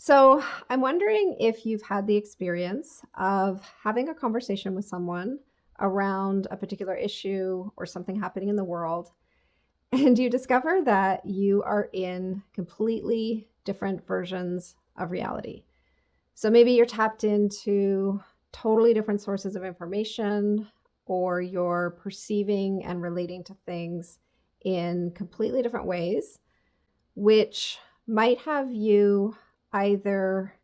So, I'm wondering if you've had the experience of having a conversation with someone around a particular issue or something happening in the world, and you discover that you are in completely different versions of reality. So, maybe you're tapped into totally different sources of information, or you're perceiving and relating to things in completely different ways, which might have you either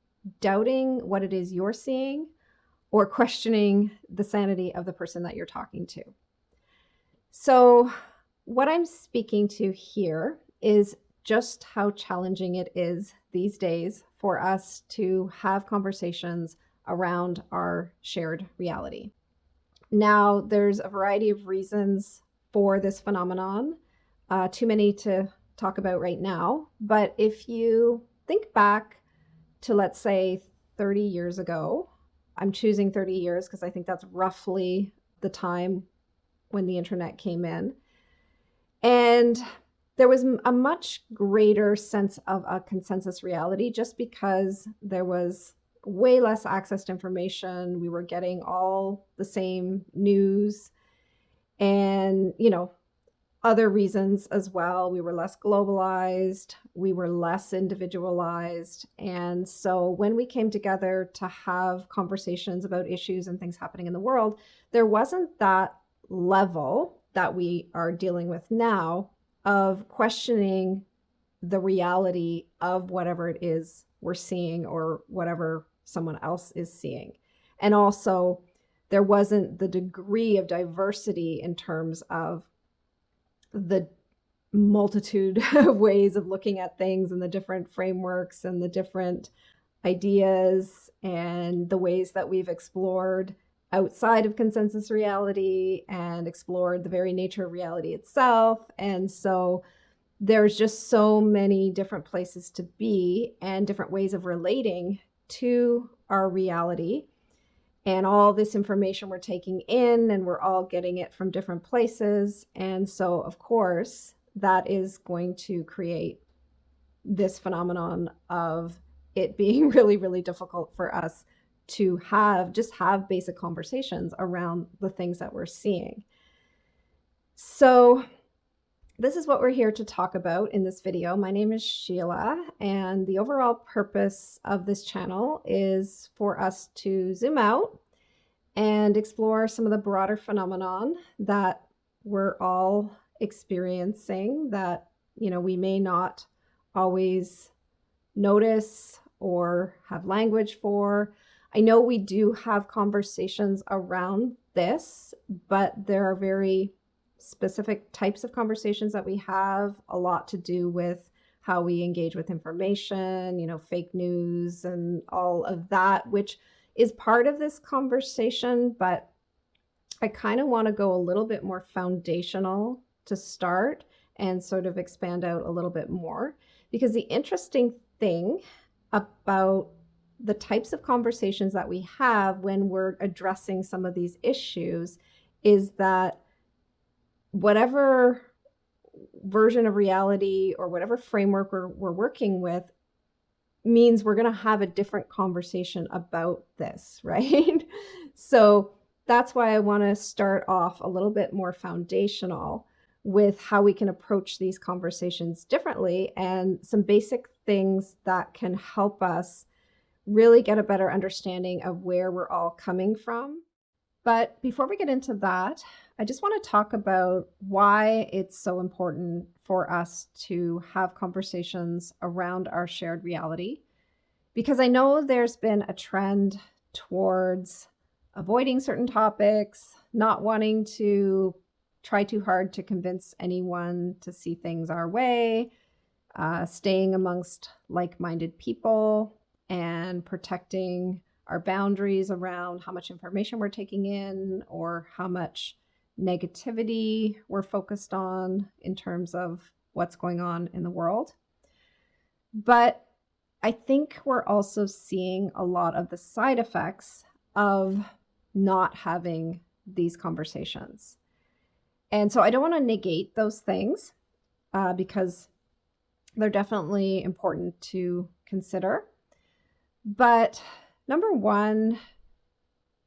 doubting what it is you're seeing or questioning the sanity of the person that you're talking to. So, what I'm speaking to here is just how challenging it is these days for us to have conversations around our shared reality. Now, there's a variety of reasons for this phenomenon, too many to talk about right now. But if you think back to, let's say, 30 years ago, I'm choosing 30 years because I think that's roughly the time when the internet came in. And there was a much greater sense of a consensus reality just because there was way less access to information. We were getting all the same news and, other reasons as well. We were less globalized, we were less individualized. And so when we came together to have conversations about issues and things happening in the world, there wasn't that level that we are dealing with now of questioning the reality of whatever it is we're seeing or whatever someone else is seeing. And also, there wasn't the degree of diversity in terms of the multitude of ways of looking at things and the different frameworks and the different ideas and the ways that we've explored outside of consensus reality and explored the very nature of reality itself. And so there's just so many different places to be and different ways of relating to our reality. And all this information we're taking in, and we're all getting it from different places. And so, of course, that is going to create this phenomenon of it being really, really difficult for us to have basic conversations around the things that we're seeing. So this is what we're here to talk about in this video. My name is Sheila, and the overall purpose of this channel is for us to zoom out and explore some of the broader phenomenon that we're all experiencing that, we may not always notice or have language for. I know we do have conversations around this, but there are very specific types of conversations that we have, a lot to do with how we engage with information, fake news and all of that, which is part of this conversation. But I kind of want to go a little bit more foundational to start and sort of expand out a little bit more, because the interesting thing about the types of conversations that we have when we're addressing some of these issues is that whatever version of reality or whatever framework we're working with means we're going to have a different conversation about this, right? So that's why I want to start off a little bit more foundational with how we can approach these conversations differently and some basic things that can help us really get a better understanding of where we're all coming from. But before we get into that, I just want to talk about why it's so important for us to have conversations around our shared reality. Because I know there's been a trend towards avoiding certain topics, not wanting to try too hard to convince anyone to see things our way, staying amongst like-minded people, and protecting our boundaries around how much information we're taking in or how much negativity we're focused on in terms of what's going on in the world. But I think we're also seeing a lot of the side effects of not having these conversations. And so I don't want to negate those things because they're definitely important to consider. But number one,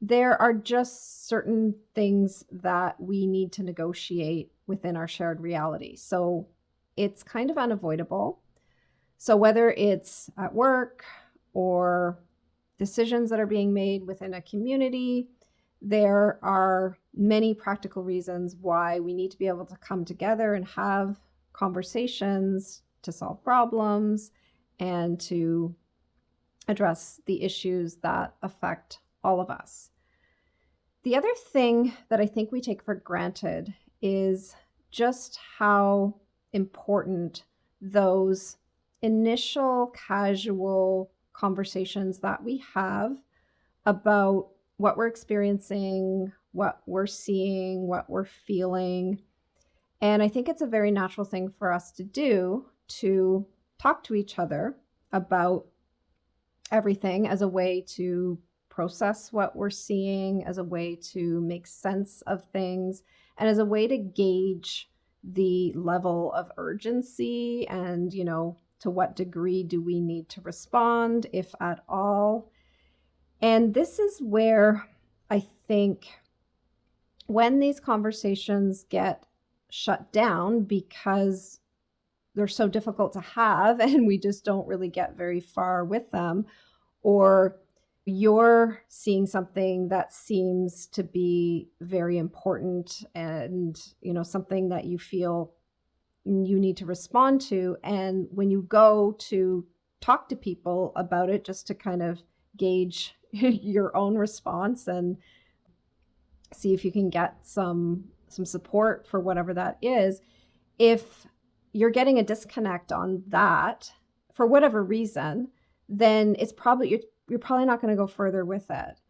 there are just certain things that we need to negotiate within our shared reality. So it's kind of unavoidable. So whether it's at work or decisions that are being made within a community, there are many practical reasons why we need to be able to come together and have conversations to solve problems and to address the issues that affect all of us. The other thing that I think we take for granted is just how important those initial casual conversations that we have about what we're experiencing, what we're seeing, what we're feeling. And I think it's a very natural thing for us to do, to talk to each other about everything as a way to process what we're seeing, as a way to make sense of things, and as a way to gauge the level of urgency and, to what degree do we need to respond, if at all. And this is where I think when these conversations get shut down because they're so difficult to have and we just don't really get very far with them, or you're seeing something that seems to be very important and, something that you feel you need to respond to. And when you go to talk to people about it, just to kind of gauge your own response and see if you can get some support for whatever that is, if you're getting a disconnect on that for whatever reason, then it's probably you're probably not going to go further with it.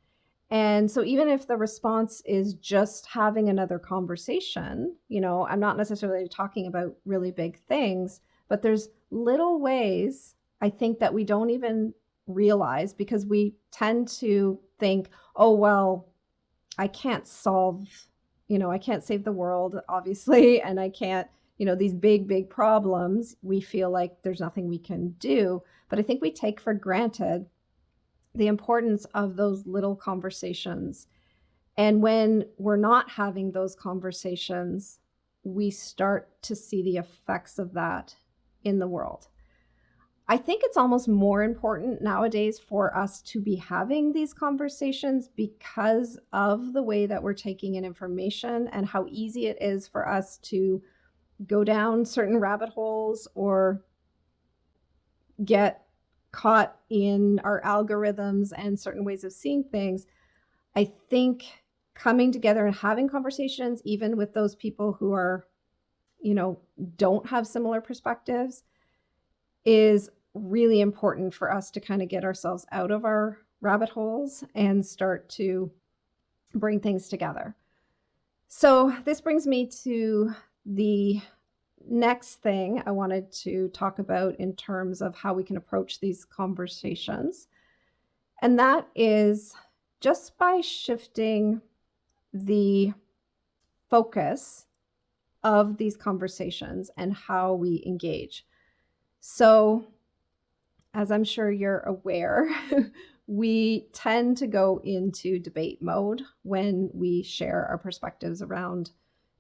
And so even if the response is just having another conversation, I'm not necessarily talking about really big things, but there's little ways I think that we don't even realize, because we tend to think, oh, well, I can't I can't save the world, obviously, and I can't, these big problems, we feel like there's nothing we can do. But I think we take for granted the importance of those little conversations. And when we're not having those conversations, we start to see the effects of that in the world. I think it's almost more important nowadays for us to be having these conversations because of the way that we're taking in information and how easy it is for us to go down certain rabbit holes or get caught in our algorithms and certain ways of seeing things. I think coming together and having conversations, even with those people who are, don't have similar perspectives, is really important for us to kind of get ourselves out of our rabbit holes and start to bring things together. So this brings me to the next thing I wanted to talk about in terms of how we can approach these conversations. And that is just by shifting the focus of these conversations and how we engage. So, as I'm sure you're aware, we tend to go into debate mode when we share our perspectives around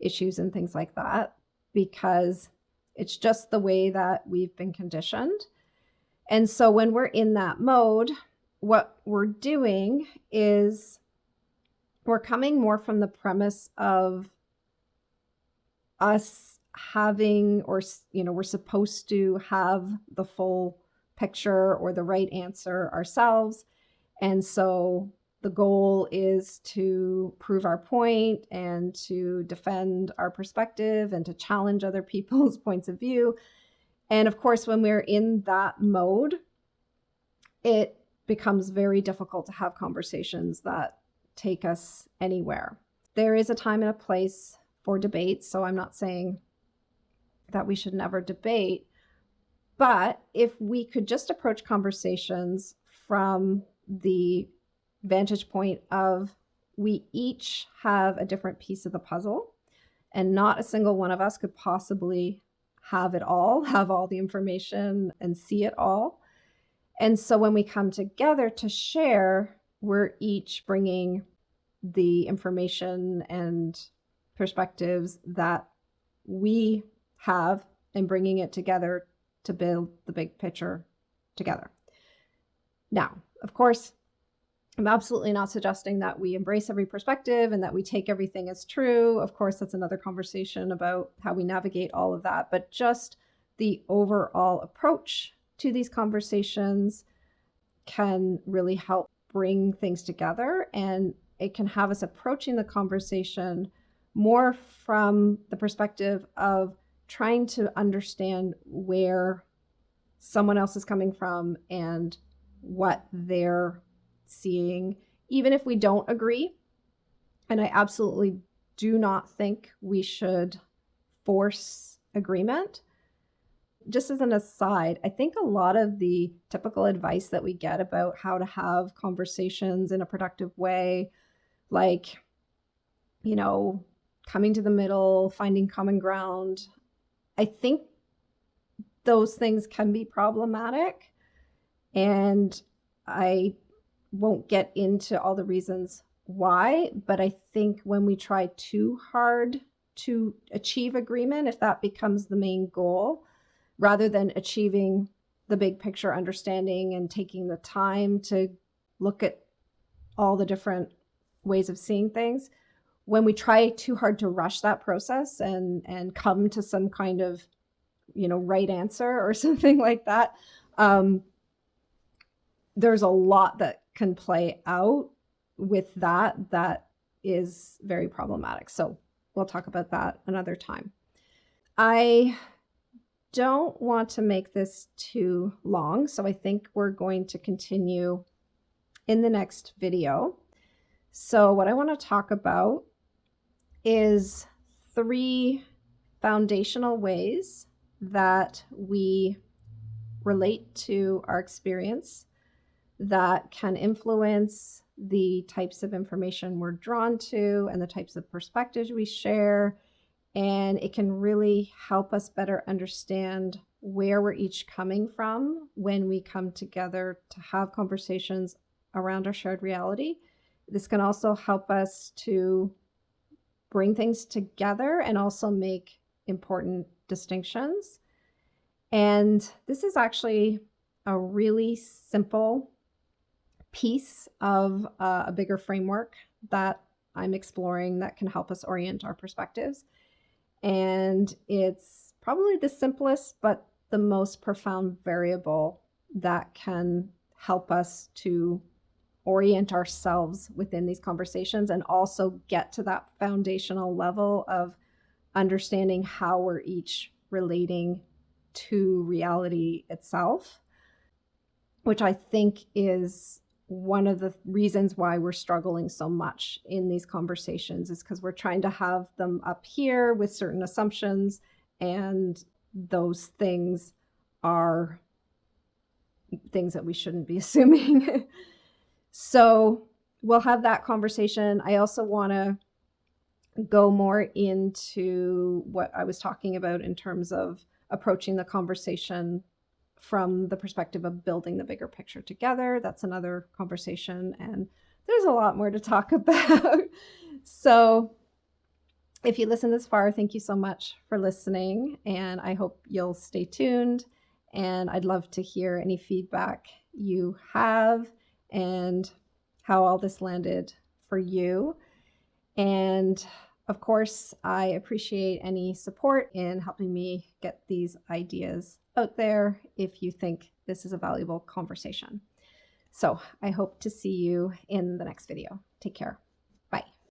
issues and things like that, because it's just the way that we've been conditioned. And so when we're in that mode, what we're doing is we're coming more from the premise of us having, or, we're supposed to have the full picture or the right answer ourselves. And so the goal is to prove our point and to defend our perspective and to challenge other people's points of view. And of course, when we're in that mode, it becomes very difficult to have conversations that take us anywhere. There is a time and a place for debate, so I'm not saying that we should never debate. But if we could just approach conversations from the vantage point of we each have a different piece of the puzzle, and not a single one of us could possibly have it all, have all the information and see it all. And so when we come together to share, we're each bringing the information and perspectives that we have and bringing it together to build the big picture together. Now, of course, I'm absolutely not suggesting that we embrace every perspective and that we take everything as true. Of course, that's another conversation about how we navigate all of that, but just the overall approach to these conversations can really help bring things together, and it can have us approaching the conversation more from the perspective of trying to understand where someone else is coming from and what they're seeing, even if we don't agree. And I absolutely do not think we should force agreement. Just as an aside, I think a lot of the typical advice that we get about how to have conversations in a productive way, like, coming to the middle, finding common ground, I think those things can be problematic. And I won't get into all the reasons why, but I think when we try too hard to achieve agreement, if that becomes the main goal, rather than achieving the big picture understanding and taking the time to look at all the different ways of seeing things, when we try too hard to rush that process and come to some kind of, right answer or something like that, there's a lot that can play out with that is very problematic. So we'll talk about that another time. I don't want to make this too long, so I think we're going to continue in the next video. So what I want to talk about is 3 foundational ways that we relate to our experience that can influence the types of information we're drawn to and the types of perspectives we share. And it can really help us better understand where we're each coming from when we come together to have conversations around our shared reality. This can also help us to bring things together and also make important distinctions. And this is actually a really simple piece of a bigger framework that I'm exploring that can help us orient our perspectives. And it's probably the simplest, but the most profound variable that can help us to orient ourselves within these conversations and also get to that foundational level of understanding how we're each relating to reality itself, which I think is one of the reasons why we're struggling so much in these conversations, is because we're trying to have them up here with certain assumptions, and those things are things that we shouldn't be assuming. So we'll have that conversation. I also want to go more into what I was talking about in terms of approaching the conversation from the perspective of building the bigger picture together. That's another conversation, and there's a lot more to talk about. So if you listen this far, thank you so much for listening, and I hope you'll stay tuned. And I'd love to hear any feedback you have and how all this landed for you. And of course, I appreciate any support in helping me get these ideas out there if you think this is a valuable conversation. So I hope to see you in the next video. Take care.